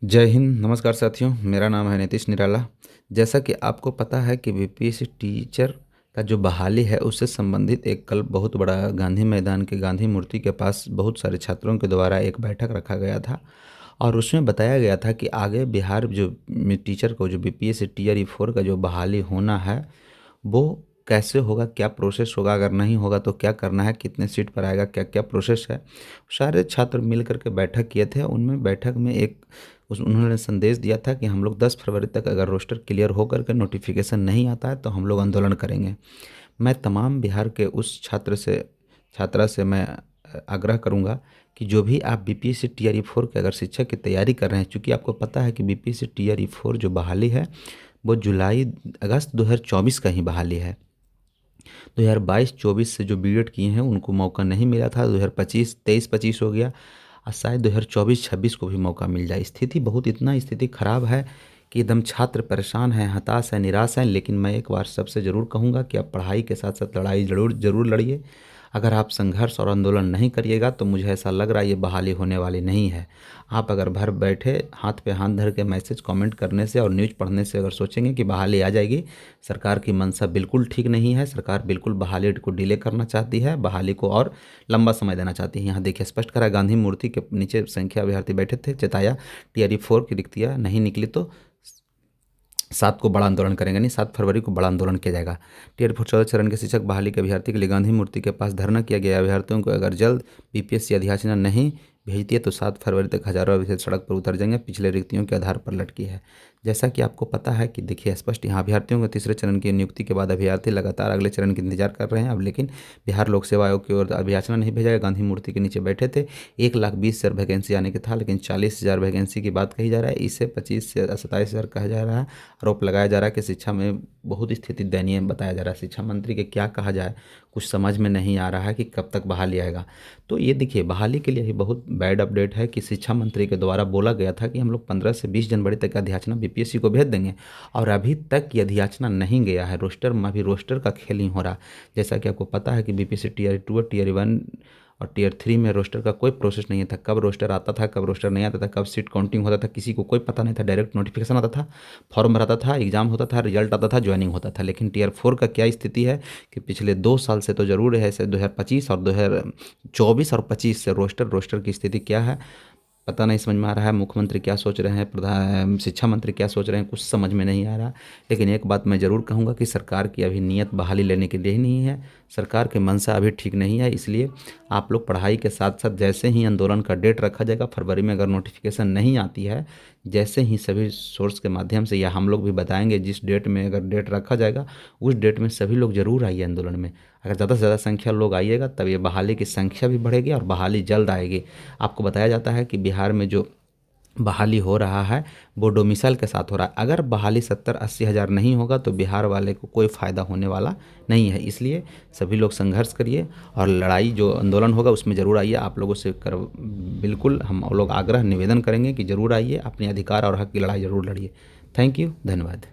जय हिंद, नमस्कार साथियों। मेरा नाम है नीतीश निराला। जैसा कि आपको पता है कि बीपीएससी टीचर का जो बहाली है उससे संबंधित एक कल बहुत बड़ा गांधी मैदान के गांधी मूर्ति के पास बहुत सारे छात्रों के द्वारा एक बैठक रखा गया था और उसमें बताया गया था कि आगे बिहार जो टीचर को जो बीपीएससी टीआर ई 4 का जो बहाली होना है वो कैसे होगा, क्या प्रोसेस होगा, अगर नहीं होगा तो क्या करना है, कितने सीट पर आएगा, क्या क्या प्रोसेस है। सारे छात्र मिल करके बैठक किए थे। उनमें बैठक में एक उस उन्होंने संदेश दिया था कि हम लोग 10 फरवरी तक अगर रोस्टर क्लियर हो करके नोटिफिकेशन नहीं आता है तो हम लोग आंदोलन करेंगे। मैं तमाम बिहार के उस छात्रा से मैं आग्रह करूंगा कि जो भी आप बीपीएससी टीआर ई 4 के अगर शिक्षक की तैयारी कर रहे हैं, चूँकि आपको पता है कि बीपीएससी टीआर ई 4 जो बहाली है वो जुलाई अगस्त 2024 का ही बहाली है। 2022-24 से जो बीएड किए हैं उनको मौका नहीं मिला था। 2025 23-25 हो गया और शायद 2024-26 को भी मौका मिल जाए। स्थिति खराब है कि एकदम छात्र परेशान हैं, हताश हैं, निराश हैं। लेकिन मैं एक बार सबसे ज़रूर कहूँगा कि आप पढ़ाई के साथ साथ लड़ाई ज़रूर ज़रूर लड़िए। अगर आप संघर्ष और आंदोलन नहीं करिएगा तो मुझे ऐसा लग रहा है ये बहाली होने वाली नहीं है। आप अगर घर बैठे हाथ पे हाथ धर के मैसेज कमेंट करने से और न्यूज़ पढ़ने से अगर सोचेंगे कि बहाली आ जाएगी, सरकार की मंशा बिल्कुल ठीक नहीं है। सरकार बिल्कुल बहाली को डिले करना चाहती है, बहाली को और लंबा समय देना चाहती है। यहाँ देखिए स्पष्ट करा, गांधी मूर्ति के नीचे संख्या अभ्यर्थी बैठे थे, चेताया टीआर ई 4 की रिक्तियाँ नहीं निकली तो 7 को बड़ा आंदोलन करेंगे, नहीं 7 फरवरी को बड़ा आंदोलन किया जाएगा। टीआर 4 14 चरण के शिक्षक बहाली के अभ्यर्थी के लिए गांधी मूर्ति के पास धरना किया गया। अभ्यर्थियों को अगर जल्द बीपीएससी अधियाचना नहीं भेजती है तो 7 फरवरी तक हजारों अभ्यर्थी सड़क पर उतर जाएंगे। पिछले रिक्तियों के आधार पर लटकी है। जैसा कि आपको पता है कि देखिए स्पष्ट यहाँ अभ्यर्थियों को तीसरे चरण की नियुक्ति के बाद अभ्यर्थी लगातार अगले चरण की इंतजार कर रहे हैं। अब लेकिन बिहार लोक सेवा आयोग की ओर अभियाचना नहीं भेजा गया। गांधी मूर्ति के नीचे बैठे थे। 1,20,000 वैकेंसी आने के था, लेकिन 40,000 वैकेंसी की बात कही जा रहा है। इसे 25 से 27,000 कहा जा रहा है। आरोप लगाया जा रहा है कि शिक्षा में बहुत स्थिति दयनीय बताया जा रहा है। शिक्षा मंत्री के क्या कहा जाए, कुछ समझ में नहीं आ रहा है कि कब तक बहाली आएगा। तो ये देखिए बहाली के लिए ही बहुत बैड अपडेट है कि शिक्षा मंत्री के द्वारा बोला गया था कि हम लोग 15 से 20 जनवरी तक का अधियाचना बीपीएससी को भेज देंगे और अभी तक ये अधियाचना नहीं गया है। रोस्टर में अभी रोस्टर का खेल नहीं हो रहा। जैसा कि आपको पता है कि बीपीएससी टीआर 2 और टीआर 1 और टीयर 3 में रोस्टर का कोई प्रोसेस नहीं था। कब रोस्टर आता था, कब रोस्टर नहीं आता था, कब सीट काउंटिंग होता था, किसी को कोई पता नहीं था। डायरेक्ट नोटिफिकेशन आता था, फॉर्म भराता था, एग्जाम होता था, रिजल्ट आता था, ज्वाइनिंग होता था। लेकिन टीयर 4 का क्या स्थिति है कि पिछले 2 साल से तो जरूर है, ऐसे 2025 और 2024 और 25 से रोस्टर की स्थिति क्या है पता नहीं समझ में आ रहा है। मुख्यमंत्री क्या सोच रहे हैं, प्रधान शिक्षा मंत्री क्या सोच रहे हैं, कुछ समझ में नहीं आ रहा। लेकिन एक बात मैं ज़रूर कहूँगा कि सरकार की अभी नीयत बहाली लेने के लिए ही नहीं है। सरकार की मंशा अभी ठीक नहीं है। इसलिए आप लोग पढ़ाई के साथ साथ जैसे ही आंदोलन का डेट रखा जाएगा फरवरी में, अगर नोटिफिकेशन नहीं आती है, जैसे ही सभी सोर्स के माध्यम से या हम लोग भी बताएंगे जिस डेट में अगर डेट रखा जाएगा उस डेट में सभी लोग ज़रूर आइए आंदोलन में। अगर ज़्यादा से ज़्यादा संख्या लोग आइएगा तब ये बहाली की संख्या भी बढ़ेगी और बहाली जल्द आएगी। आपको बताया जाता है कि बिहार में जो बहाली हो रहा है वो डोमिसाइल के साथ हो रहा है। अगर बहाली 70-80 हज़ार नहीं होगा तो बिहार वाले को कोई फ़ायदा होने वाला नहीं है। इसलिए सभी लोग संघर्ष करिए और लड़ाई जो आंदोलन होगा उसमें ज़रूर आइए। आप लोगों से बिल्कुल हम लोग आग्रह निवेदन करेंगे कि ज़रूर आइए, अपने अधिकार और हक की लड़ाई ज़रूर लड़िए। थैंक यू, धन्यवाद।